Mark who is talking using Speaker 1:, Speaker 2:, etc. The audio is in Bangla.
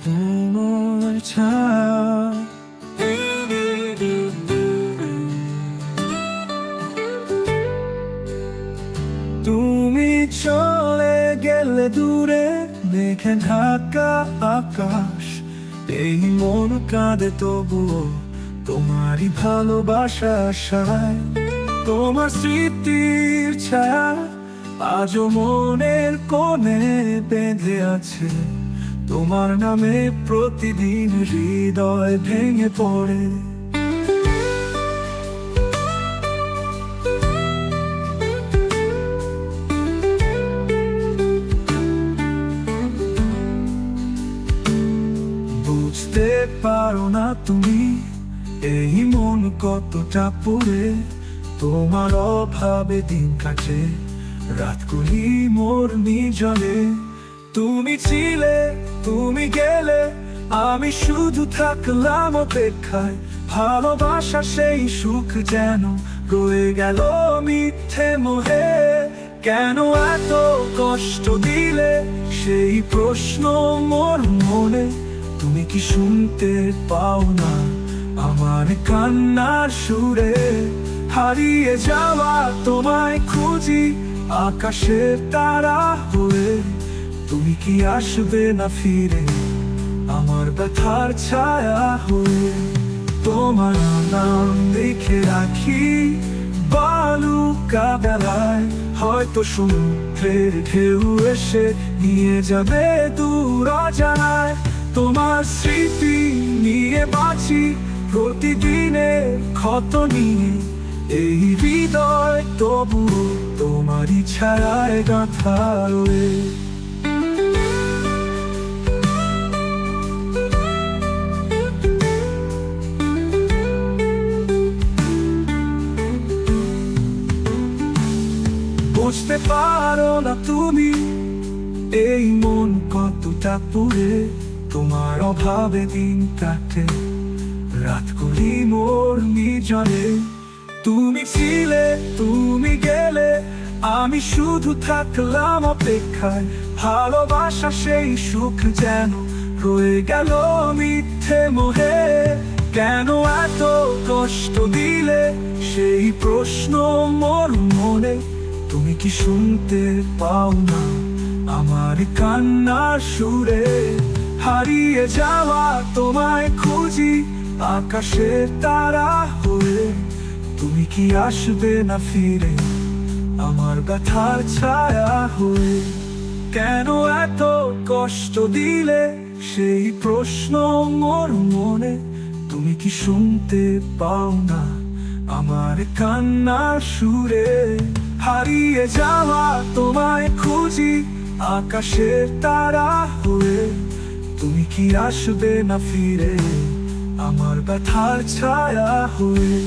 Speaker 1: তোমার ছায়া তুমি চলে গেলে দূরে মেঘে ঢাকা আকাশ, এই মন কাঁদে তবুও তোমারই ভালোবাসা আশায়। তোমার স্মৃতির ছায়া আজও মনের কোণে বেঁধে আছে, তোমার নামে প্রতিদিন হৃদয় ভেঙে পড়ে। বুঝতে পারো না তুমি এই মন কতটা পুড়ে, তোমার অভাবে দিন কাটে রাতগুলি মোর নির্জনে। তুমি ছিলে, তুমি গেলে, আমি শুধু থাকলাম অপেক্ষায়। ভালোবাসা সেই সুখ যেন রয়ে গেল মিথ্যে মোহে। কেন এত কষ্ট দিলে সেই প্রশ্ন মোর মনে, তুমি কি শুনতে পাও না আমার কান্নার সুরে? হারিয়ে যাওয়া তোমায় খুঁজি আকাশের তারা হয়ে, তুমি কি আসবে না ফিরে আমার ব্যথার ছায়া হয়ে? তোমার নাম লিখে রাখি বালুকা বেলায়, হয়তো সমুদ্রের ঢেউ এসে নিয়ে যাবে দূর অজানায়। তোমার স্মৃতি নিয়ে বাঁচি প্রতিদিনের ক্ষত নিয়ে, এই হৃদয় তবু তোমারই ছায়ায় গাঁথা রয়ে। বুঝতে পারো না তুমি এই মন কতটা পুড়ে, তোমার অভাবে দিন কাটে রাতগুলি মোর নির্জনে। তুমি ছিলে, তুমি গেলে, আমি শুধু থাকলাম অপেক্ষায়। ভালোবাসা সেই সুখ যেন রয়ে গেল মিথ্যে মোহে। কেন এত কষ্ট দিলে সেই প্রশ্ন মোর মনে, তুমি কি শুনতে পাও না আমার কান্নার সুরে? হারিয়ে যাওয়া তোমায় খুঁজি আকাশের তারা হয়ে, তুমি কি আসবে না ফিরে আমার ব্যথার ছায়া হয়ে? কেন এত কষ্ট দিলে সেই প্রশ্ন মোর মনে, তুমি কি শুনতে পাও না আমার কান্নার সুরে? হারিয়ে যাওয়া তোমায় খুঁজি আকাশের তারা হয়ে, তুমি কি আসবে না ফিরে আমার ব্যথার ছায়া হয়ে?